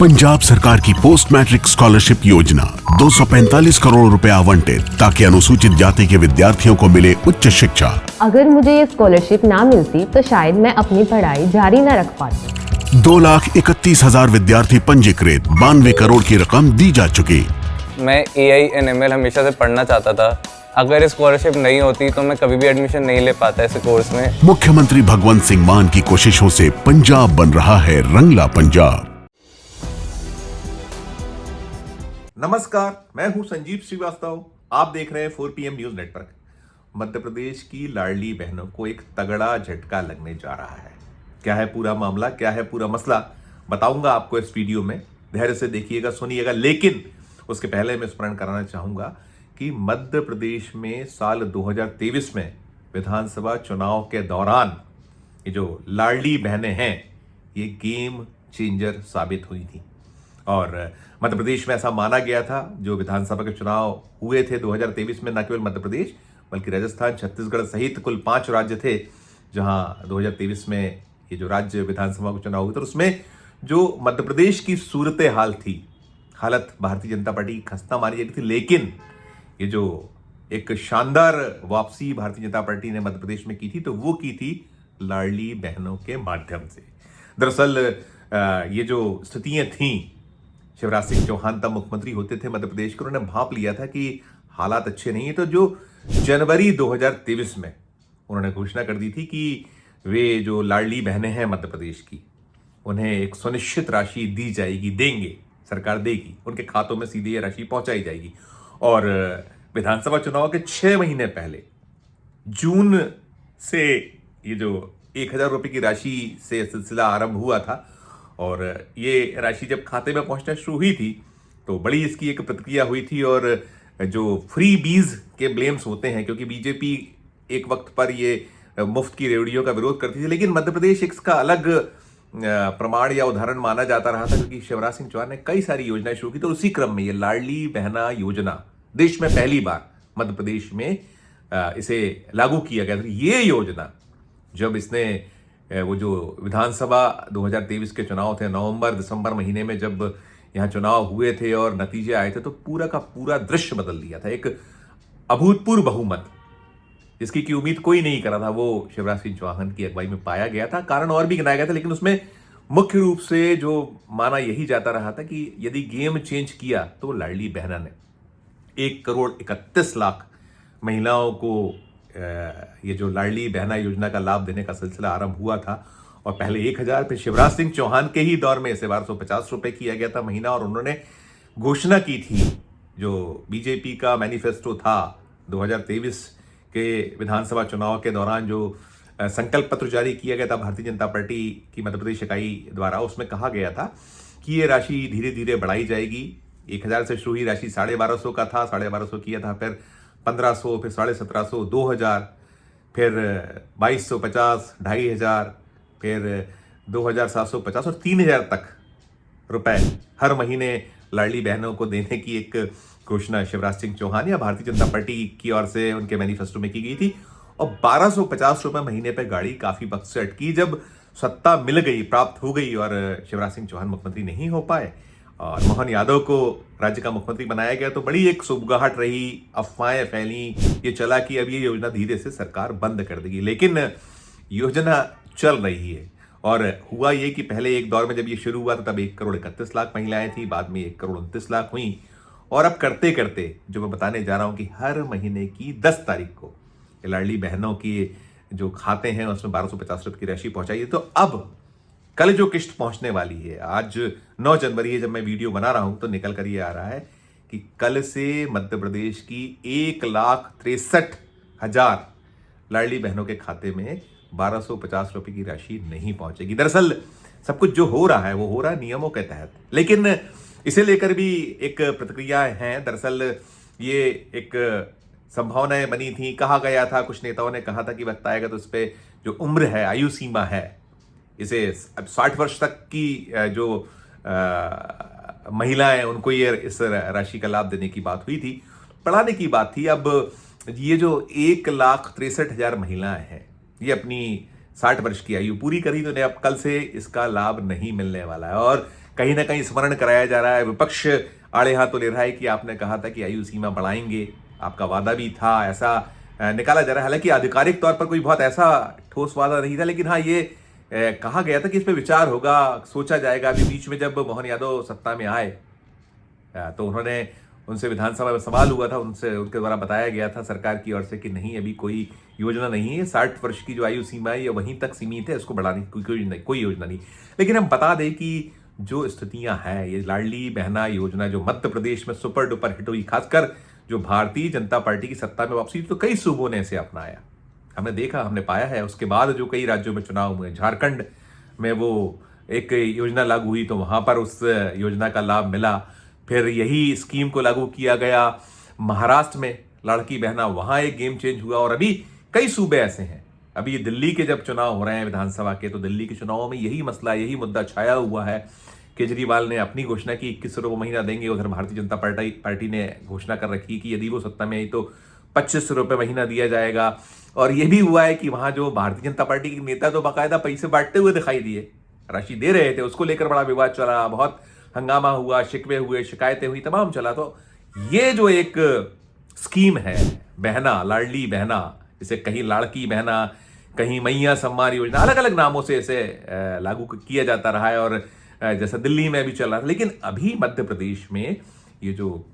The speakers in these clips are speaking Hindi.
पंजाब सरकार की पोस्ट मैट्रिक स्कॉलरशिप योजना 245 करोड़ रुपए आवंटित ताकि अनुसूचित जाति के विद्यार्थियों को मिले उच्च शिक्षा। अगर मुझे ये स्कॉलरशिप ना मिलती तो शायद मैं अपनी पढ़ाई जारी न रख पाती। 2,31,000 विद्यार्थी पंजीकृत, 92 करोड़ की रकम दी जा चुकी। मैं AI/ML हमेशा से पढ़ना चाहता था। अगर स्कॉलरशिप नहीं होती तो मैं कभी भी एडमिशन नहीं ले पाता इस कोर्स में। मुख्यमंत्री भगवंत सिंह मान की कोशिशों से पंजाब बन रहा है रंगला पंजाब। नमस्कार, मैं हूं संजीव श्रीवास्तव। आप देख रहे हैं 4PM news network. Madhya Pradesh की लाडली बहनों को एक तगड़ा झटका लगने जा रहा है। क्या है पूरा मामला, क्या है पूरा मसला, बताऊंगा आपको इस वीडियो में। धैर्य से देखिएगा, सुनिएगा। लेकिन उसके पहले मैं स्मरण कराना चाहूंगा कि मध्य प्रदेश में साल 2023 में विधानसभा चुनाव के दौरान ये जो लाडली बहनें हैं, ये गेम चेंजर साबित हुई थी। और मध्य प्रदेश में ऐसा माना गया था, जो विधानसभा के चुनाव हुए थे 2023 में, न केवल मध्य प्रदेश बल्कि राजस्थान, छत्तीसगढ़ सहित कुल 5 राज्य थे जहां 2023 में ये जो राज्य विधानसभा के चुनाव हुए थे, उसमें जो मध्य प्रदेश की सूरत हाल थी, हालत भारतीय जनता पार्टी की खस्ता मानी जाती थी। लेकिन ये जो एक शानदार वापसी भारतीय जनता पार्टी ने मध्य प्रदेश में की थी, तो वो की थी लाडली बहनों के माध्यम से। दरअसल ये जो स्थितियां थीं, शिवराज सिंह चौहान तब मुख्यमंत्री होते थे मध्य प्रदेश के, उन्होंने भांप लिया था कि हालात अच्छे नहीं है। तो जो जनवरी 2023 में उन्होंने घोषणा कर दी थी कि वे जो लाडली बहनें हैं मध्य प्रदेश की, उन्हें एक सुनिश्चित राशि दी जाएगी, देंगे, सरकार देगी, उनके खातों में सीधे ये राशि पहुंचाई जाएगी। और विधानसभा चुनाव के 6 महीने पहले जून से ये जो 1,000 रुपए की राशि से सिलसिला आरंभ हुआ था, और ये राशि जब खाते में पहुंचना शुरू हुई थी तो बड़ी इसकी एक प्रतिक्रिया हुई थी। और जो फ्री बीज के ब्लेम्स होते हैं, क्योंकि बीजेपी एक वक्त पर ये मुफ्त की रेवड़ियों का विरोध करती थी, लेकिन मध्य प्रदेश इसका अलग प्रमाण या उदाहरण माना जाता रहा था, क्योंकि शिवराज सिंह चौहान ने कई सारी योजनाएं शुरू की। तो उसी क्रम में ये लाडली बहना योजना देश में पहली बार मध्य प्रदेश में इसे लागू किया गया था। ये योजना जब इसने वो जो विधानसभा 2023 के चुनाव थे, नवंबर दिसंबर महीने में जब यहाँ चुनाव हुए थे और नतीजे आए थे, तो पूरा का पूरा दृश्य बदल दिया था। एक अभूतपूर्व बहुमत, जिसकी की उम्मीद कोई नहीं करा था, वो शिवराज सिंह चौहान की अगुवाई में पाया गया था। कारण और भी गिनाया गया था, लेकिन उसमें मुख्य रूप से जो माना यही जाता रहा था कि यदि गेम चेंज किया तो लाडली बहना ने 1,31,00,000 महिलाओं को ये जो लाडली बहना योजना का लाभ देने का सिलसिला आरंभ हुआ था। और पहले 1,000, फिर शिवराज सिंह चौहान के ही दौर में इसे 1,250 रुपए किया गया था महीना। और उन्होंने घोषणा की थी, जो बीजेपी का मैनिफेस्टो था 2023 के विधानसभा चुनाव के दौरान, जो संकल्प पत्र जारी किया गया था भारतीय जनता पार्टी की मध्य प्रदेश इकाई द्वारा, उसमें कहा गया था कि ये राशि धीरे धीरे बढ़ाई जाएगी। 1,000 से शुरू हुई राशि 1,250 का था, 1,250 किया था, फिर 1,500, फिर 1,750, 2,000, फिर 2,250, 2,500, फिर 2,750 और 3,000 तक रुपए हर महीने लाडली बहनों को देने की एक घोषणा शिवराज सिंह चौहान या भारतीय जनता पार्टी की ओर से उनके मैनिफेस्टो में की गई थी। और 1,250 रुपए महीने पे गाड़ी काफी वक्त से अटकी। जब सत्ता मिल गई, प्राप्त हो गई, और शिवराज सिंह चौहान मुख्यमंत्री नहीं हो पाए और मोहन यादव को राज्य का मुख्यमंत्री बनाया गया, तो बड़ी एक सुगबुगाहट रही, अफवाहें फैली, ये चला कि अब ये योजना धीरे से सरकार बंद कर देगी। लेकिन योजना चल रही है। और हुआ ये कि पहले एक दौर में जब ये शुरू हुआ था, तब 1,31,00,000 महिलाएं थी, बाद में 1,29,00,000 हुई। और अब करते करते जो मैं बताने जा रहा हूं कि हर महीने की 10 तारीख को लाडली बहनों की जो खाते हैं उसमें 1,250 रुपए की राशि पहुंचाई। तो अब कल जो किस्त पहुंचने वाली है, आज 9 जनवरी है जब मैं वीडियो बना रहा हूं, तो निकल कर ये आ रहा है कि कल से मध्य प्रदेश की 1,63,000 लाडली बहनों के खाते में 1,250 रुपए की राशि नहीं पहुंचेगी। दरअसल सब कुछ जो हो रहा है वो हो रहा है नियमों के तहत, लेकिन इसे लेकर भी एक प्रतिक्रियाएं हैं। दरअसल ये एक संभावनाएं बनी थी, कहा गया था, कुछ नेताओं ने कहा था कि वक्त आएगा तो इस पर जो उम्र है, आयु सीमा है, इसे अब 60 वर्ष तक की जो महिलाएं, उनको ये इस राशि का लाभ देने की बात हुई थी, बढ़ाने की बात थी। अब ये जो 1,63,000 महिलाएं हैं, ये अपनी 60 वर्ष की आयु पूरी करी, तो अब कल से इसका लाभ नहीं मिलने वाला है। और कहीं ना कहीं स्मरण कराया जा रहा है। विपक्ष आड़े हाथों ले रहा है कि आपने कहा था कि आयु सीमा बढ़ाएंगे, आपका वादा भी था, ऐसा निकाला जा रहा है। हालांकि आधिकारिक तौर पर कोई बहुत ऐसा ठोस वादा नहीं था, लेकिन हाँ ये कहा गया था कि इस पर विचार होगा, सोचा जाएगा। अभी बीच में जब मोहन यादव सत्ता में आए तो उनसे विधानसभा में सवाल हुआ था, उनके द्वारा बताया गया था सरकार की ओर से कि नहीं, अभी कोई योजना नहीं है, 60 वर्ष की जो आयु सीमा है ये वहीं तक सीमित है, इसको बढ़ाने की कोई योजना नहीं। लेकिन हम बता दें कि जो स्थितियां हैं, ये लाडली बहना योजना जो मध्य प्रदेश में सुपर डुपर हिट हुई, खासकर जो भारतीय जनता पार्टी की सत्ता में वापसी, तो कई सूबों ने इसे अपनाया। हमने देखा, हमने पाया है। उसके बाद जो कई राज्यों में चुनाव हुए, झारखंड में वो एक योजना लागू हुई तो वहां पर उस योजना का लाभ मिला। फिर यही स्कीम को लागू किया गया महाराष्ट्र में, लड़की बहना, वहां एक गेम चेंज हुआ। और अभी कई सूबे ऐसे हैं, अभी दिल्ली के जब चुनाव हो रहे हैं विधानसभा के, तो दिल्ली के चुनावों में यही मसला, यही मुद्दा छाया हुआ है। केजरीवाल ने अपनी घोषणा की 21 रुपये महीना देंगे, उधर भारतीय जनता पार्टी ने घोषणा कर रखी कि यदि वो सत्ता में आई तो 25 रुपये महीना दिया जाएगा। और ये भी हुआ है कि वहां जो भारतीय जनता पार्टी के नेता तो बाकायदा पैसे बांटते हुए दिखाई दिए, राशि दे रहे थे, उसको लेकर बड़ा विवाद चला, बहुत हंगामा हुआ, शिकवे हुए, शिकायतें हुई, तमाम चला। तो ये जो एक स्कीम है बहना, लाडली बहना, इसे कहीं लाड़की बहना, कहीं मैया सम्मान योजना, अलग अलग नामों से इसे लागू किया जाता रहा है। और जैसा दिल्ली में भी चल रहा है। लेकिन अभी मध्य प्रदेश में ये जो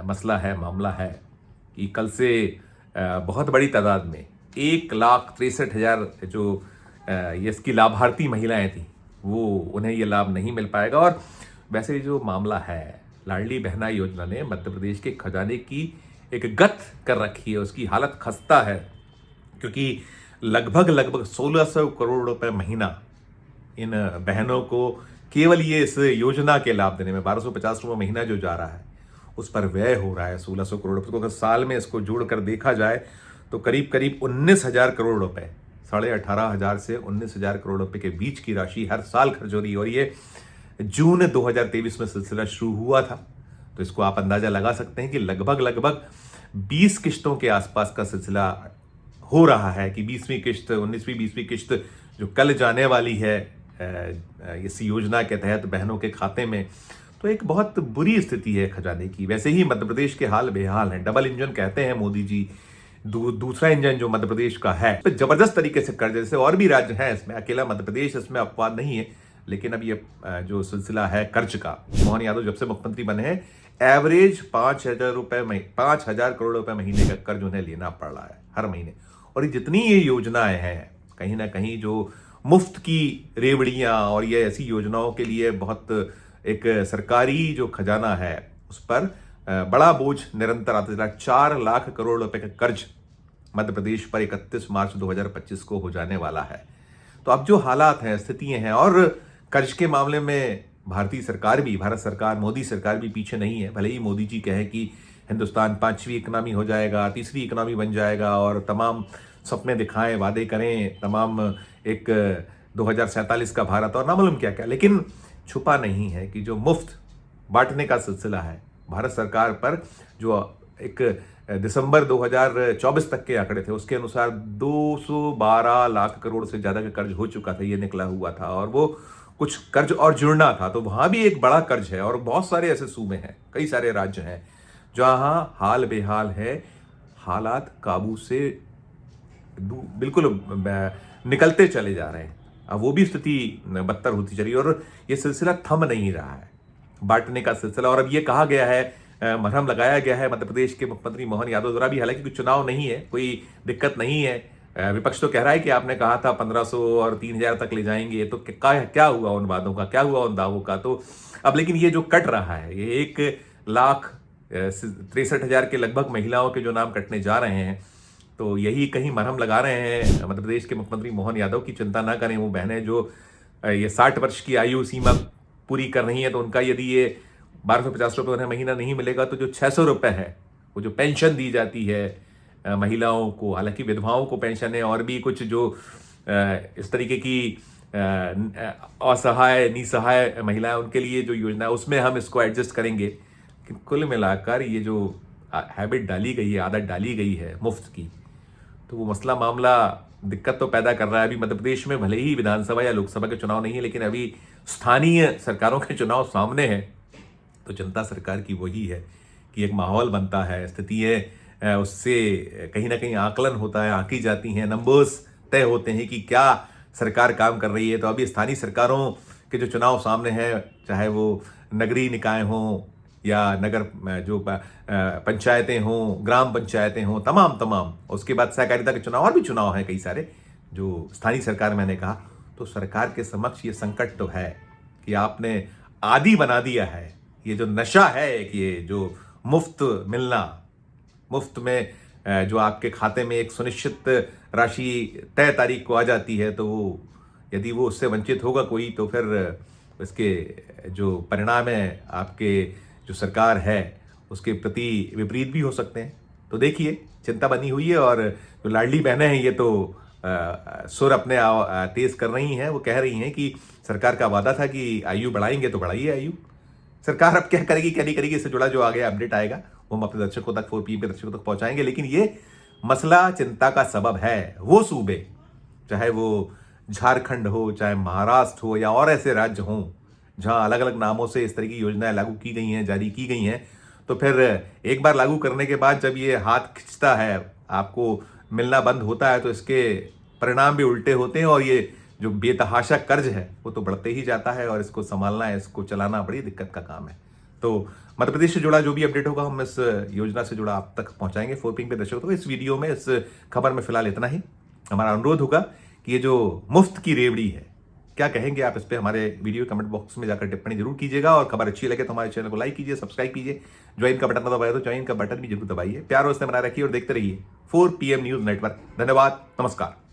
मसला है, मामला है कि कल से बहुत बड़ी तादाद में 1,63,000 जो ये इसकी लाभार्थी महिलाएं थी, वो उन्हें ये लाभ नहीं मिल पाएगा। और वैसे जो मामला है, लाडली बहना योजना ने मध्य प्रदेश के खजाने की एक गत कर रखी है, उसकी हालत खस्ता है, क्योंकि लगभग 1600 करोड़ रुपए महीना इन बहनों को केवल ये इस योजना के लाभ देने में 1250 रुपये महीना जो जा रहा है उस पर व्यय हो रहा है 1600 करोड़ रुपये। तो अगर साल में इसको जोड़कर देखा जाए तो करीब 19,000 करोड़ रुपए, 18,500 से 19,000 करोड़ रुपए के बीच की राशि हर साल खर्च हो रही है। और ये जून 2023 में सिलसिला शुरू हुआ था, तो इसको आप अंदाजा लगा सकते हैं कि लगभग 20 किश्तों के आसपास का सिलसिला हो रहा है कि 20वीं किश्त, 19वीं 20वीं किश्त जो कल जाने वाली है इस योजना के तहत बहनों के खाते में। तो एक बहुत बुरी स्थिति है खजाने की। वैसे ही मध्य प्रदेश के हाल बेहाल हैं, डबल इंजन कहते हैं मोदी जी। दूसरा इंजन जो मध्य प्रदेश का है, तो जबरदस्त तरीके से कर्ज, जैसे और भी राज्य हैं इसमें, अकेला मध्य प्रदेश इसमें अपवाद नहीं है। लेकिन अब ये जो सिलसिला है कर्ज का, मोहन यादव जब से मुख्यमंत्री बने हैं, एवरेज 5,000 करोड़ रुपए महीने का कर्ज उन्हें लेना पड़ रहा है हर महीने। और जितनी ये योजनाएं हैं, कहीं ना कहीं जो मुफ्त की रेवड़ियां और ये ऐसी योजनाओं के लिए बहुत एक सरकारी जो खजाना है उस पर बड़ा बोझ निरंतर आता चला। 4 लाख करोड़ रुपए का कर्ज मध्य प्रदेश पर 31 मार्च 2025 को हो जाने वाला है। तो अब जो हालात हैं, स्थितियां हैं, और कर्ज के मामले में भारत सरकार, मोदी सरकार भी पीछे नहीं है। भले ही मोदी जी कहे कि हिंदुस्तान 5वीं इकोनॉमी हो जाएगा, 3री इकोनॉमी बन जाएगा, और तमाम सपने दिखाएं, वादे करें, तमाम एक 2047 का भारत और नामालूम क्या क्या, लेकिन छुपा नहीं है कि जो मुफ्त बांटने का सिलसिला है भारत सरकार पर, जो एक दिसंबर 2024 तक के आंकड़े थे उसके अनुसार 212 लाख करोड़ से ज्यादा का कर्ज हो चुका था, ये निकला हुआ था। और वो कुछ कर्ज और जुड़ना था, तो वहां भी एक बड़ा कर्ज है। और बहुत सारे ऐसे सूबे हैं, कई सारे राज्य हैं जहां हाल बेहाल है, हालात काबू से बिल्कुल निकलते चले जा रहे हैं। अब वो भी स्थिति बदतर होती चली, और ये सिलसिला थम नहीं रहा है, बांटने का सिलसिला। और अब ये कहा गया है, मरहम लगाया गया है मध्य प्रदेश के मुख्यमंत्री मोहन यादव द्वारा भी, हालांकि कोई चुनाव नहीं है, कोई दिक्कत नहीं है। विपक्ष तो कह रहा है कि आपने कहा था 1500 और 3,000 तक ले जाएंगे, तो क्या हुआ उन वादों का, क्या हुआ उन दावों का। तो अब लेकिन ये जो कट रहा है, ये 1,63,000 के लगभग महिलाओं के जो नाम कटने जा रहे हैं, तो यही कहीं मरहम लगा रहे हैं मध्य प्रदेश के मुख्यमंत्री मोहन यादव की चिंता ना करें। वो बहनें जो ये 60 वर्ष की आयु सीमा पूरी कर रही हैं, तो उनका यदि ये 1250 रुपये उन्हें महीना नहीं मिलेगा, तो जो 600 रुपये है, वो जो पेंशन दी जाती है महिलाओं को, हालांकि विधवाओं को पेंशन है, और भी कुछ जो इस तरीके की असहाय निसहाय महिलाएं, उनके लिए जो योजना है उसमें हम इसको एडजस्ट करेंगे। कि कुल मिलाकर ये जो हैबिट डाली गई है, आदत डाली गई है मुफ्त की, तो वो मसला मामला दिक्कत तो पैदा कर रहा है। अभी मध्य प्रदेश में भले ही विधानसभा या लोकसभा के चुनाव नहीं है, लेकिन अभी स्थानीय सरकारों के चुनाव सामने हैं तो जनता सरकार की वही है कि एक माहौल बनता है, स्थिति है, उससे कहीं ना कहीं आकलन होता है, आंकी जाती हैं, नंबर्स तय होते हैं कि क्या सरकार काम कर रही है। तो अभी स्थानीय सरकारों के जो चुनाव सामने हैं, चाहे वो नगरीय निकाय हों या नगर जो पंचायतें हों, ग्राम पंचायतें हों, तमाम, उसके बाद सहकारिता के चुनाव और भी चुनाव हैं कई सारे जो स्थानीय सरकार मैंने कहा, तो सरकार के समक्ष ये संकट तो है कि आपने आदी बना दिया है ये जो नशा है कि ये जो मुफ्त मिलना, मुफ्त में जो आपके खाते में एक सुनिश्चित राशि तय तारीख को आ जाती है, तो वो यदि वो उससे वंचित होगा कोई तो फिर इसके जो परिणाम है आपके जो सरकार है उसके प्रति विपरीत भी हो सकते हैं। तो देखिए चिंता बनी हुई है और जो लाडली बहनें हैं ये तो सुर अपने तेज कर रही हैं। वो कह रही हैं कि सरकार का वादा था कि आयु बढ़ाएंगे तो बढ़ाइए आयु। सरकार अब क्या करेगी क्या नहीं करेगी, इससे जुड़ा जो आगे अपडेट आएगा वो हम अपने दर्शकों तक 4PM के दर्शकों तक पहुंचाएंगे। लेकिन ये मसला चिंता का सबब है। वो सूबे, चाहे वो झारखंड हो, चाहे महाराष्ट्र हो या और ऐसे राज्य हों जहां अलग अलग नामों से इस तरह की योजनाएं लागू की गई हैं, जारी की गई हैं, तो फिर एक बार लागू करने के बाद जब ये हाथ खिंचता है, आपको मिलना बंद होता है, तो इसके परिणाम भी उल्टे होते हैं और ये जो बेतहाशा कर्ज है वो तो बढ़ते ही जाता है और इसको संभालना है, इसको चलाना बड़ी दिक्कत का काम है। तो मध्य प्रदेश से जुड़ा जो भी अपडेट होगा हम इस योजना से जुड़ा आप तक पहुंचाएंगे 4PM पे दर्शकों। तो इस वीडियो में, इस खबर में फिलहाल इतना ही। हमारा अनुरोध होगा कि ये जो मुफ्त की रेवड़ी है, क्या कहेंगे आप इस पे हमारे वीडियो कमेंट बॉक्स में जाकर टिप्पणी जरूर कीजिएगा और खबर अच्छी लगे तो हमारे चैनल को लाइक कीजिए, सब्सक्राइब कीजिए, ज्वाइन का बटन दबाया तो ज्वाइन का बटन भी जरूर दबाइए। प्यार उसने बनाए रखिए और देखते रहिए 4PM न्यूज नेटवर्क। धन्यवाद, नमस्कार।